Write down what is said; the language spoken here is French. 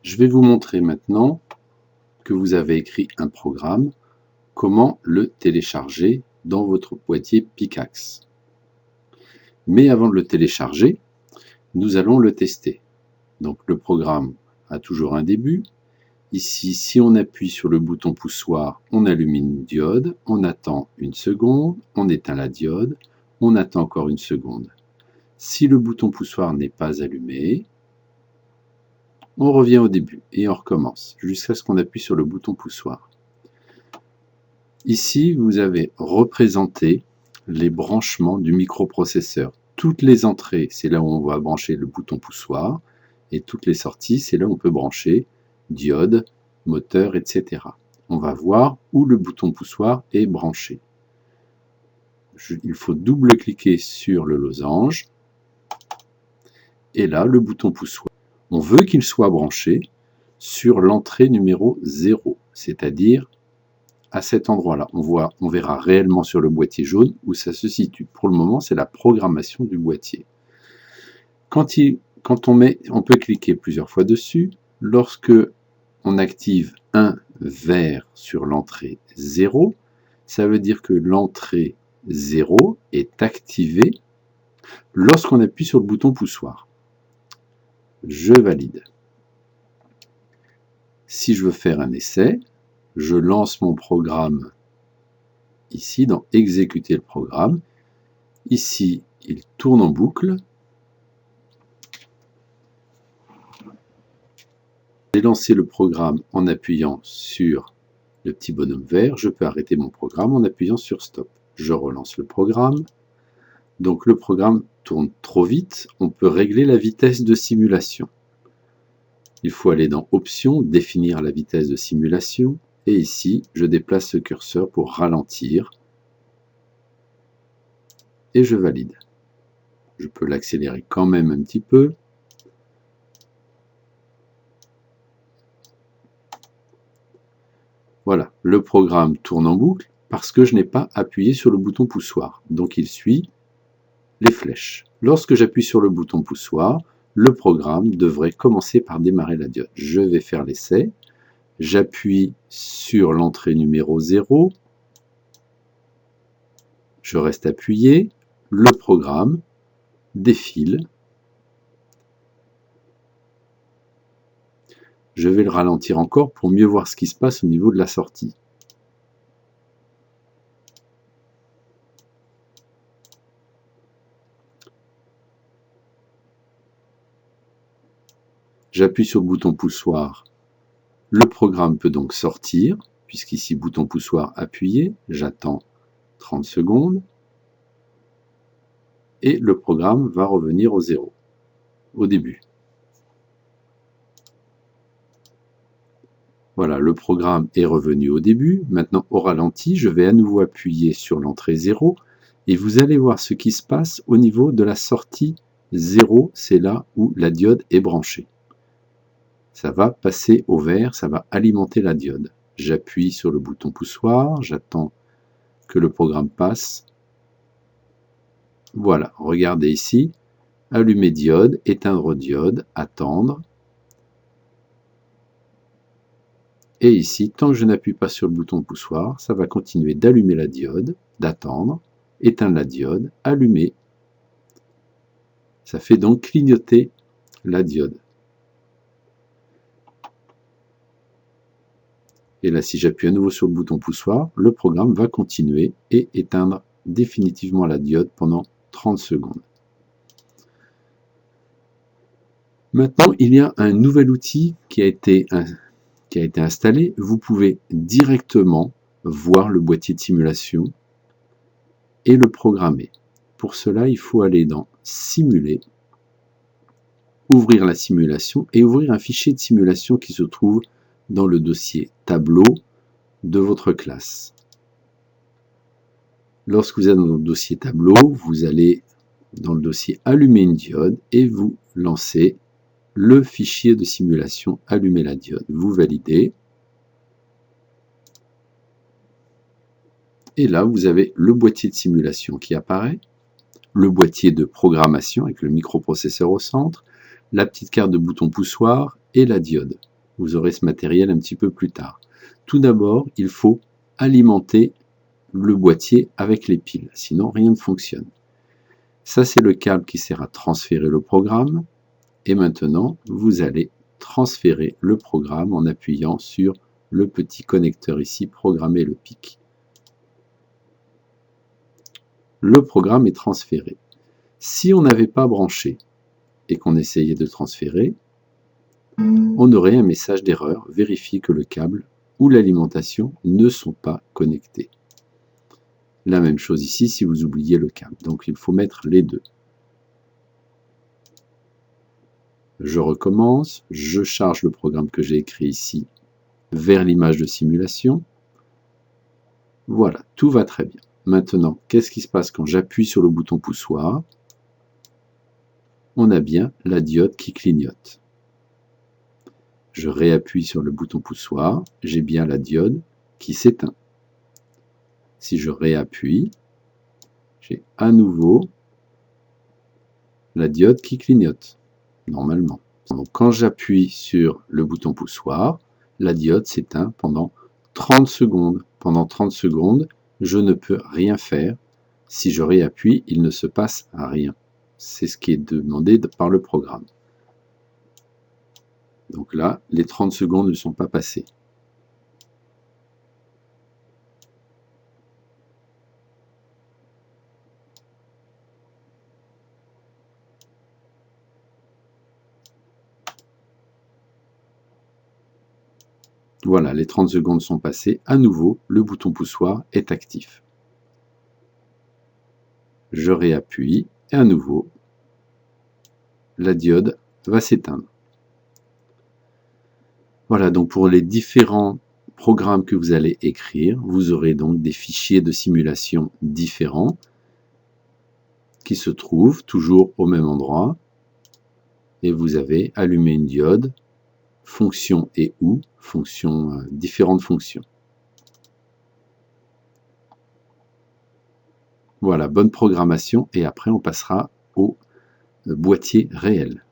Je vais vous montrer maintenant que vous avez écrit un programme, comment le télécharger dans votre boîtier Pickaxe. Mais avant de le télécharger, nous allons le tester. Donc le programme a toujours un début. Ici, si on appuie sur le bouton poussoir, on allume une diode, on attend une seconde, on éteint la diode, on attend encore une seconde. Si le bouton poussoir n'est pas allumé, on revient au début et on recommence jusqu'à ce qu'on appuie sur le bouton poussoir. Ici, vous avez représenté les branchements du microprocesseur. Toutes les entrées, c'est là où on va brancher le bouton poussoir, et toutes les sorties, c'est là où on peut brancher diode, moteur, etc. On va voir où le bouton poussoir est branché. Il faut double-cliquer sur le losange, et là, le bouton poussoir. On veut qu'il soit branché sur l'entrée numéro 0, c'est-à-dire à cet endroit-là. On verra réellement sur le boîtier jaune où ça se situe. Pour le moment, c'est la programmation du boîtier. Quand on peut cliquer plusieurs fois dessus. Lorsque on active un vert sur l'entrée 0, ça veut dire que l'entrée 0 est activée lorsqu'on appuie sur le bouton poussoir. Je valide. Si je veux faire un essai, je lance mon programme ici dans exécuter le programme. Ici, il tourne en boucle. J'ai lancé le programme en appuyant sur le petit bonhomme vert. Je peux arrêter mon programme en appuyant sur stop. Je relance le programme. Donc le programme tourne trop vite. On peut régler la vitesse de simulation. Il faut aller dans Options, définir la vitesse de simulation. Et ici, je déplace le curseur pour ralentir. Et je valide. Je peux l'accélérer quand même un petit peu. Voilà, le programme tourne en boucle parce que je n'ai pas appuyé sur le bouton poussoir. Donc il suit les flèches. Lorsque j'appuie sur le bouton poussoir, le programme devrait commencer par démarrer la diode. Je vais faire l'essai. J'appuie sur l'entrée numéro 0. Je reste appuyé. Le programme défile. Je vais le ralentir encore pour mieux voir ce qui se passe au niveau de la sortie. J'appuie sur le bouton poussoir. Le programme peut donc sortir, puisqu'ici bouton poussoir appuyé, j'attends 30 secondes, et le programme va revenir au 0, au début. Voilà, le programme est revenu au début. Maintenant, au ralenti, je vais à nouveau appuyer sur l'entrée 0, et vous allez voir ce qui se passe au niveau de la sortie 0, c'est là où la diode est branchée. Ça va passer au vert, ça va alimenter la diode. J'appuie sur le bouton poussoir, j'attends que le programme passe. Voilà, regardez ici, allumer diode, éteindre diode, attendre. Et ici, tant que je n'appuie pas sur le bouton poussoir, ça va continuer d'allumer la diode, d'attendre, éteindre la diode, allumer. Ça fait donc clignoter la diode. Et là, si j'appuie à nouveau sur le bouton poussoir, le programme va continuer et éteindre définitivement la diode pendant 30 secondes. Maintenant, il y a un nouvel outil qui a été installé. Vous pouvez directement voir le boîtier de simulation et le programmer. Pour cela, il faut aller dans Simuler, ouvrir la simulation et ouvrir un fichier de simulation qui se trouve dans le dossier Tableau de votre classe. Lorsque vous êtes dans le dossier Tableau, vous allez dans le dossier Allumer une diode et vous lancez le fichier de simulation Allumer la diode. Vous validez. Et là, vous avez le boîtier de simulation qui apparaît, le boîtier de programmation avec le microprocesseur au centre, la petite carte de bouton poussoir et la diode. Vous aurez ce matériel un petit peu plus tard. Tout d'abord, il faut alimenter le boîtier avec les piles, sinon rien ne fonctionne. Ça, c'est le câble qui sert à transférer le programme. Et maintenant, vous allez transférer le programme en appuyant sur le petit connecteur ici, programmer le PIC. Le programme est transféré. Si on n'avait pas branché et qu'on essayait de transférer, on aurait un message d'erreur, vérifier que le câble ou l'alimentation ne sont pas connectés. La même chose ici si vous oubliez le câble. Donc il faut mettre les deux. Je recommence, je charge le programme que j'ai écrit ici vers l'image de simulation. Voilà, tout va très bien. Maintenant, qu'est-ce qui se passe quand j'appuie sur le bouton poussoir? On a bien la diode qui clignote. Je réappuie sur le bouton poussoir, j'ai bien la diode qui s'éteint. Si je réappuie, j'ai à nouveau la diode qui clignote, normalement. Donc quand j'appuie sur le bouton poussoir, la diode s'éteint pendant 30 secondes. Pendant 30 secondes, je ne peux rien faire. Si je réappuie, il ne se passe rien. C'est ce qui est demandé par le programme. Donc là, les 30 secondes ne sont pas passées. Voilà, les 30 secondes sont passées. À nouveau, le bouton poussoir est actif. Je réappuie et à nouveau, la diode va s'éteindre. Voilà, donc pour les différents programmes que vous allez écrire, vous aurez donc des fichiers de simulation différents qui se trouvent toujours au même endroit. Et vous avez allumé une diode, fonction et ou, différentes fonctions. Voilà, bonne programmation et après on passera au boîtier réel.